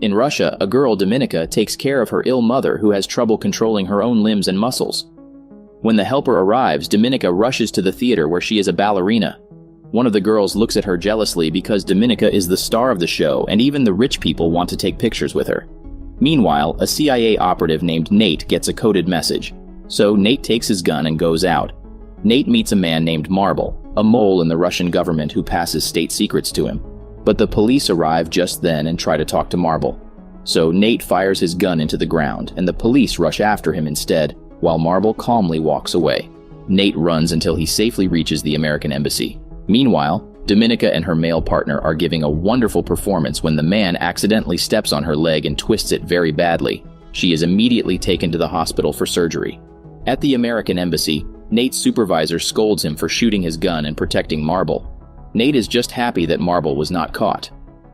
In Russia, a girl, Dominika, takes care of her ill mother who has trouble controlling her own limbs and muscles. When the helper arrives, Dominika rushes to the theater where she is a ballerina. One of the girls looks at her jealously because Dominika is the star of the show and even the rich people want to take pictures with her. Meanwhile, a CIA operative named Nate gets a coded message. So Nate takes his gun and goes out. Nate meets a man named Marble, a mole in the Russian government who passes state secrets to him. But the police arrive just then and try to talk to Marble. So Nate fires his gun into the ground and the police rush after him instead, while Marble calmly walks away. Nate runs until he safely reaches the American embassy. Meanwhile, Dominika and her male partner are giving a wonderful performance when the man accidentally steps on her leg and twists it very badly. She is immediately taken to the hospital for surgery. At the American embassy, Nate's supervisor scolds him for shooting his gun and protecting Marble. Nate is just happy that Marble was not caught.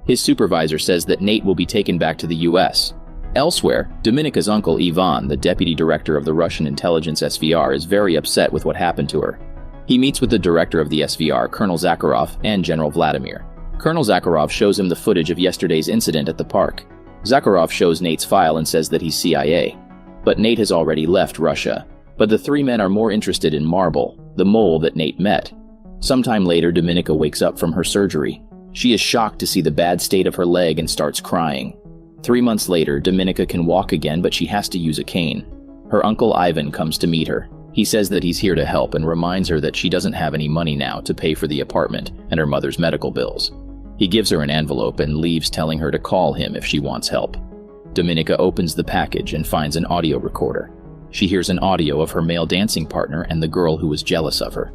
His supervisor says that Nate will be taken back to the US. Elsewhere, Dominika's uncle Ivan, the deputy director of the Russian intelligence SVR, is very upset with what happened to her. He meets with the director of the SVR, Colonel Zakharov, and General Vladimir. Colonel Zakharov shows him the footage of yesterday's incident at the park. Zakharov shows Nate's file and says that he's CIA. But Nate has already left Russia. But the three men are more interested in Marble, the mole that Nate met. Sometime later, Dominika wakes up from her surgery. She is shocked to see the bad state of her leg and starts crying. 3 months later, Dominika can walk again, but she has to use a cane. Her uncle Ivan comes to meet her. He says that he's here to help and reminds her that she doesn't have any money now to pay for the apartment and her mother's medical bills. He gives her an envelope and leaves, telling her to call him if she wants help. Dominika opens the package and finds an audio recorder. She hears an audio of her male dancing partner and the girl who was jealous of her.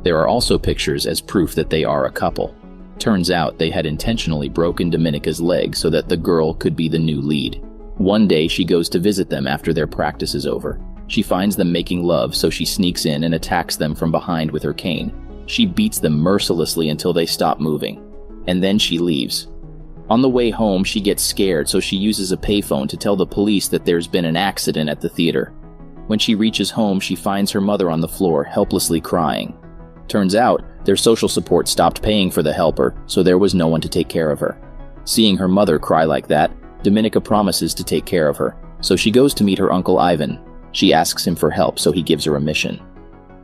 There are also pictures as proof that they are a couple. Turns out they had intentionally broken Dominika's leg so that the girl could be the new lead. One day she goes to visit them after their practice is over. She finds them making love, so she sneaks in and attacks them from behind with her cane. She beats them mercilessly until they stop moving. And then she leaves. On the way home, she gets scared, so she uses a payphone to tell the police that there's been an accident at the theater. When she reaches home, she finds her mother on the floor, helplessly crying. Turns out, their social support stopped paying for the helper, so there was no one to take care of her. Seeing her mother cry like that, Dominika promises to take care of her, so she goes to meet her uncle Ivan. She asks him for help, so he gives her a mission.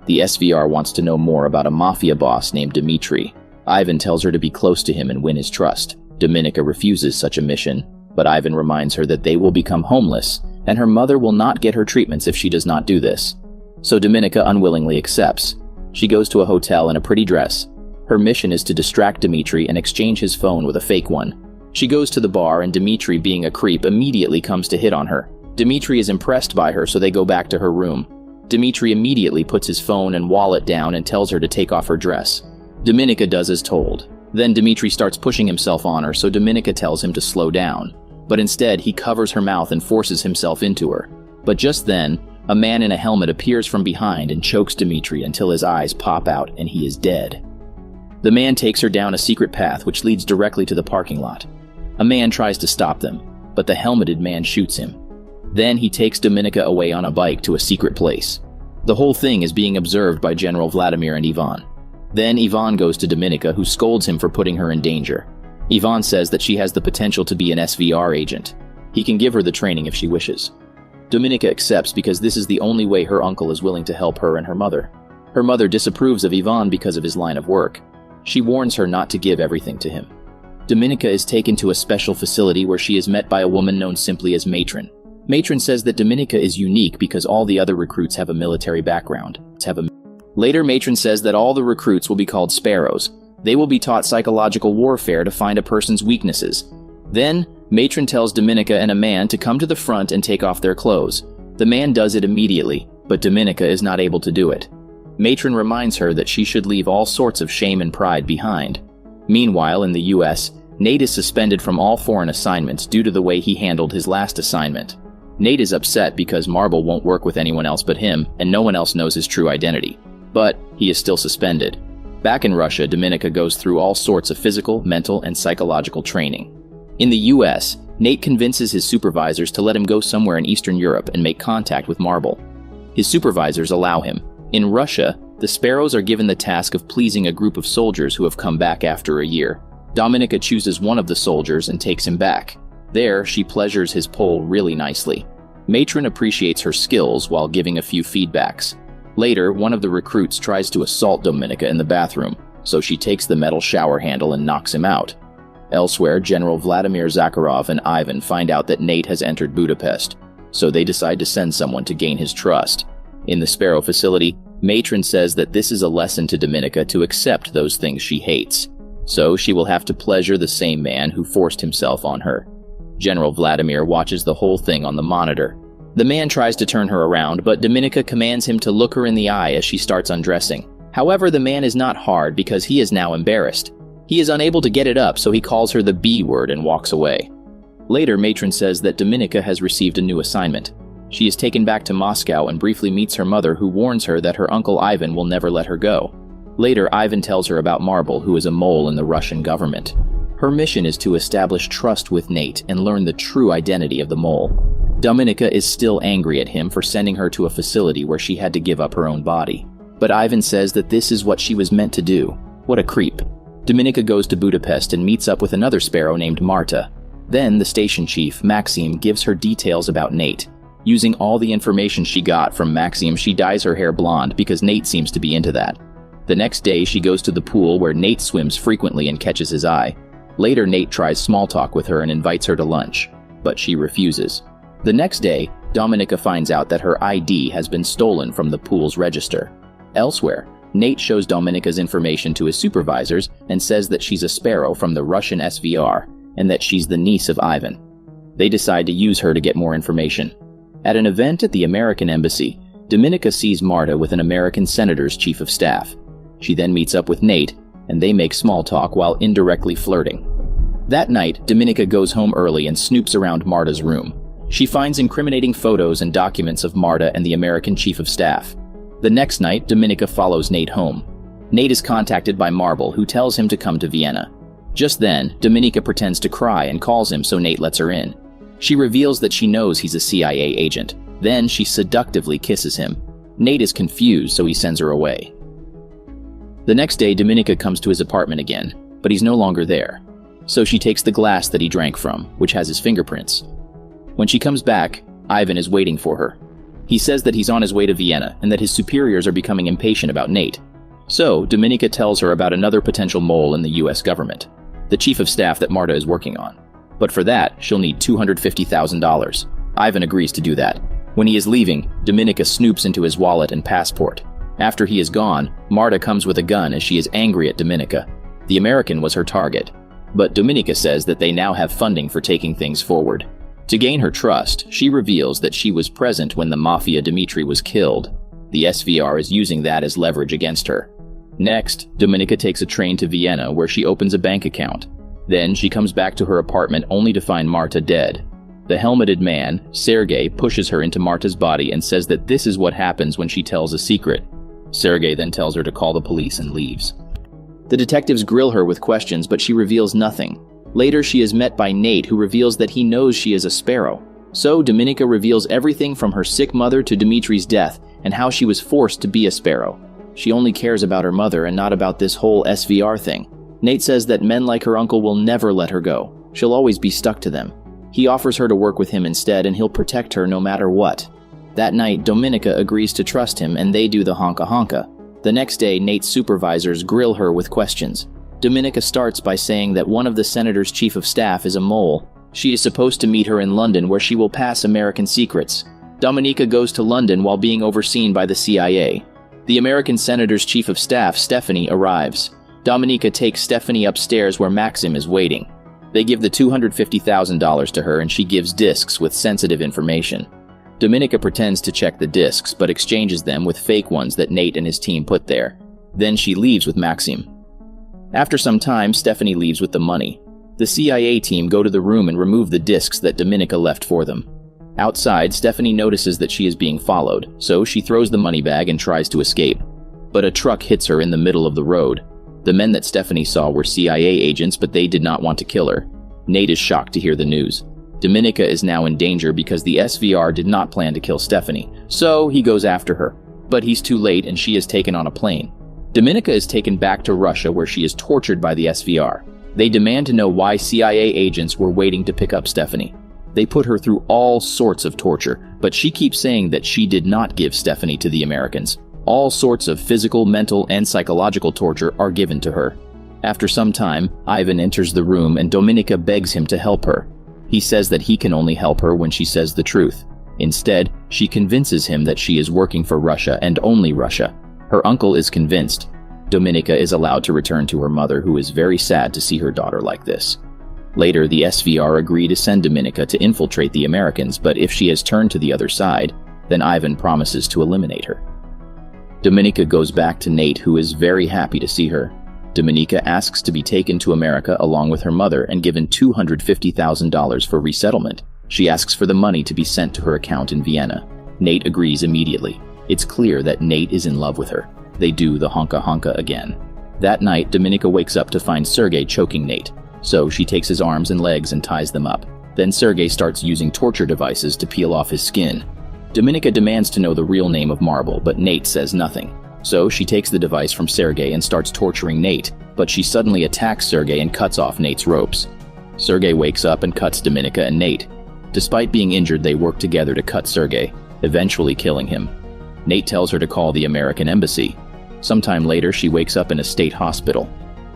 The SVR wants to know more about a mafia boss named Dmitry. Ivan tells her to be close to him and win his trust. Dominika refuses such a mission, but Ivan reminds her that they will become homeless, and her mother will not get her treatments if she does not do this. So Dominika unwillingly accepts. She goes to a hotel in a pretty dress. Her mission is to distract Dmitry and exchange his phone with a fake one. She goes to the bar and Dmitry, being a creep, immediately comes to hit on her. Dmitry is impressed by her, so they go back to her room. Dmitry immediately puts his phone and wallet down and tells her to take off her dress. Dominika does as told. Then Dmitry starts pushing himself on her, so Dominika tells him to slow down. But instead, he covers her mouth and forces himself into her. But just then, a man in a helmet appears from behind and chokes Dmitry until his eyes pop out and he is dead. The man takes her down a secret path which leads directly to the parking lot. A man tries to stop them, but the helmeted man shoots him. Then he takes Dominika away on a bike to a secret place. The whole thing is being observed by General Vladimir and Ivan. Then Ivan goes to Dominika, who scolds him for putting her in danger. Ivan says that she has the potential to be an SVR agent. He can give her the training if she wishes. Dominika accepts because this is the only way her uncle is willing to help her and her mother. Her mother disapproves of Ivan because of his line of work. She warns her not to give everything to him. Dominika is taken to a special facility where she is met by a woman known simply as Matron. Matron says that Dominika is unique because all the other recruits have a military background. Later, Matron says that all the recruits will be called sparrows. They will be taught psychological warfare to find a person's weaknesses. Then, Matron tells Dominika and a man to come to the front and take off their clothes. The man does it immediately, but Dominika is not able to do it. Matron reminds her that she should leave all sorts of shame and pride behind. Meanwhile, in the US, Nate is suspended from all foreign assignments due to the way he handled his last assignment. Nate is upset because Marble won't work with anyone else but him, and no one else knows his true identity. But he is still suspended. Back in Russia, Dominika goes through all sorts of physical, mental, and psychological training. In the US, Nate convinces his supervisors to let him go somewhere in Eastern Europe and make contact with Marble. His supervisors allow him. In Russia, the sparrows are given the task of pleasing a group of soldiers who have come back after a year. Dominika chooses one of the soldiers and takes him back. There, she pleasures his pole really nicely. Matron appreciates her skills while giving a few feedbacks. Later, one of the recruits tries to assault Dominika in the bathroom, so she takes the metal shower handle and knocks him out. Elsewhere, General Vladimir Zakharov and Ivan find out that Nate has entered Budapest, so they decide to send someone to gain his trust. In the Sparrow facility, Matron says that this is a lesson to Dominika to accept those things she hates, so she will have to pleasure the same man who forced himself on her. General Vladimir watches the whole thing on the monitor. The man tries to turn her around, but Dominika commands him to look her in the eye as she starts undressing. However, the man is not hard because he is now embarrassed. He is unable to get it up, so he calls her the B word and walks away. Later, Matron says that Dominika has received a new assignment. She is taken back to Moscow and briefly meets her mother, who warns her that her uncle Ivan will never let her go. Later, Ivan tells her about Marble, who is a mole in the Russian government. Her mission is to establish trust with Nate and learn the true identity of the mole. Dominika is still angry at him for sending her to a facility where she had to give up her own body. But Ivan says that this is what she was meant to do. What a creep. Dominika goes to Budapest and meets up with another sparrow named Marta. Then the station chief, Maxim, gives her details about Nate. Using all the information she got from Maxim, she dyes her hair blonde because Nate seems to be into that. The next day, she goes to the pool where Nate swims frequently and catches his eye. Later, Nate tries small talk with her and invites her to lunch, but she refuses. The next day, Dominika finds out that her ID has been stolen from the pool's register. Elsewhere, Nate shows Dominika's information to his supervisors and says that she's a sparrow from the Russian SVR and that she's the niece of Ivan. They decide to use her to get more information. At an event at the American embassy, Dominika sees Marta with an American senator's chief of staff. She then meets up with Nate, and they make small talk while indirectly flirting. That night, Dominika goes home early and snoops around Marta's room. She finds incriminating photos and documents of Marta and the American chief of staff. The next night, Dominika follows Nate home. Nate is contacted by Marble, who tells him to come to Vienna. Just then, Dominika pretends to cry and calls him, so Nate lets her in. She reveals that she knows he's a CIA agent. Then she seductively kisses him. Nate is confused, so he sends her away. The next day, Dominika comes to his apartment again, but he's no longer there. So she takes the glass that he drank from, which has his fingerprints. When she comes back, Ivan is waiting for her. He says that he's on his way to Vienna and that his superiors are becoming impatient about Nate. So, Dominika tells her about another potential mole in the US government, the chief of staff that Marta is working on. But for that, she'll need $250,000. Ivan agrees to do that. When he is leaving, Dominika snoops into his wallet and passport. After he is gone, Marta comes with a gun as she is angry at Dominika. The American was her target, but Dominika says that they now have funding for taking things forward. To gain her trust, she reveals that she was present when the Mafia Dmitri was killed. The SVR is using that as leverage against her. Next, Dominika takes a train to Vienna where she opens a bank account. Then she comes back to her apartment only to find Marta dead. The helmeted man, Sergei, pushes her into Marta's body and says that this is what happens when she tells a secret. Sergei then tells her to call the police and leaves. The detectives grill her with questions, but she reveals nothing. Later, she is met by Nate, who reveals that he knows she is a sparrow. So, Dominika reveals everything from her sick mother to Dmitri's death and how she was forced to be a sparrow. She only cares about her mother and not about this whole SVR thing. Nate says that men like her uncle will never let her go. She'll always be stuck to them. He offers her to work with him instead, and he'll protect her no matter what. That night, Dominika agrees to trust him, and they do the honka-honka. The next day, Nate's supervisors grill her with questions. Dominika starts by saying that one of the senator's chief of staff is a mole. She is supposed to meet her in London, where she will pass American secrets. Dominika goes to London while being overseen by the CIA. The American senator's chief of staff, Stephanie, arrives. Dominika takes Stephanie upstairs where Maxim is waiting. They give the $250,000 to her, and she gives discs with sensitive information. Dominika pretends to check the discs, but exchanges them with fake ones that Nate and his team put there. Then she leaves with Maxim. After some time, Stephanie leaves with the money. The CIA team go to the room and remove the discs that Dominika left for them. Outside, Stephanie notices that she is being followed, so she throws the money bag and tries to escape. But a truck hits her in the middle of the road. The men that Stephanie saw were CIA agents, but they did not want to kill her. Nate is shocked to hear the news. Dominika is now in danger because the SVR did not plan to kill Stephanie, so he goes after her. But he's too late and she is taken on a plane. Dominika is taken back to Russia where she is tortured by the SVR. They demand to know why CIA agents were waiting to pick up Stephanie. They put her through all sorts of torture, but she keeps saying that she did not give Stephanie to the Americans. All sorts of physical, mental, and psychological torture are given to her. After some time, Ivan enters the room and Dominika begs him to help her. He says that he can only help her when she says the truth. Instead, she convinces him that she is working for Russia and only Russia. Her uncle is convinced. Dominika is allowed to return to her mother, who is very sad to see her daughter like this. Later, the SVR agree to send Dominika to infiltrate the Americans, but if she has turned to the other side, then Ivan promises to eliminate her. Dominika goes back to Nate, who is very happy to see her. Dominika asks to be taken to America along with her mother and given $250,000 for resettlement. She asks for the money to be sent to her account in Vienna. Nate agrees immediately. It's clear that Nate is in love with her. They do the honka-honka again. That night, Dominika wakes up to find Sergei choking Nate. So she takes his arms and legs and ties them up. Then Sergei starts using torture devices to peel off his skin. Dominika demands to know the real name of Marble, but Nate says nothing. So she takes the device from Sergei and starts torturing Nate, but she suddenly attacks Sergei and cuts off Nate's ropes. Sergei wakes up and cuts Dominika and Nate. Despite being injured, they work together to cut Sergei, eventually killing him. Nate tells her to call the American embassy. Sometime later, she wakes up in a state hospital.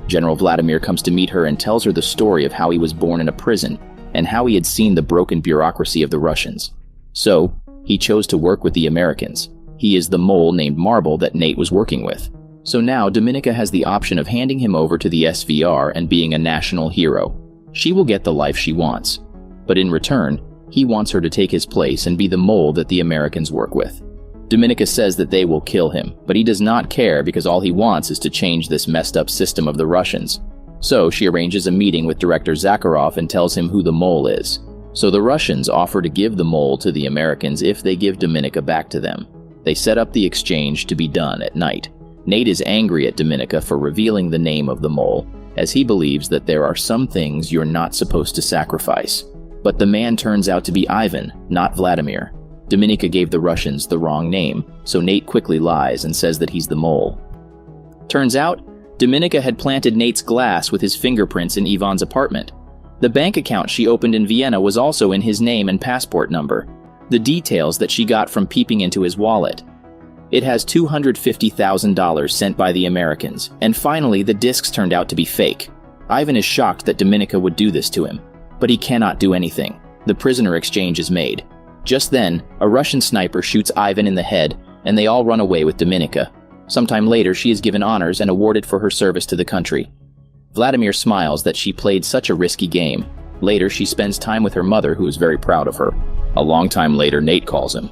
General Vladimir comes to meet her and tells her the story of how he was born in a prison and how he had seen the broken bureaucracy of the Russians. So, he chose to work with the Americans. He is the mole named Marble that Nate was working with. So now Dominika has the option of handing him over to the SVR and being a national hero. She will get the life she wants. But in return, he wants her to take his place and be the mole that the Americans work with. Dominika says that they will kill him, but he does not care because all he wants is to change this messed up system of the Russians. So she arranges a meeting with director Zakharov and tells him who the mole is. So the Russians offer to give the mole to the Americans if they give Dominika back to them. They set up the exchange to be done at night. Nate is angry at Dominika for revealing the name of the mole, as he believes that there are some things you're not supposed to sacrifice. But the man turns out to be Ivan, not Vladimir. Dominika gave the Russians the wrong name, so Nate quickly lies and says that he's the mole. Turns out, Dominika had planted Nate's glass with his fingerprints in Ivan's apartment. The bank account she opened in Vienna was also in his name and passport number. The details that she got from peeping into his wallet. It has $250,000 sent by the Americans, and finally the discs turned out to be fake. Ivan is shocked that Dominika would do this to him, but he cannot do anything. The prisoner exchange is made. Just then, a Russian sniper shoots Ivan in the head, and they all run away with Dominika. Sometime later, she is given honors and awarded for her service to the country. Vladimir smiles that she played such a risky game. Later, she spends time with her mother, who is very proud of her. A long time later, Nate calls him.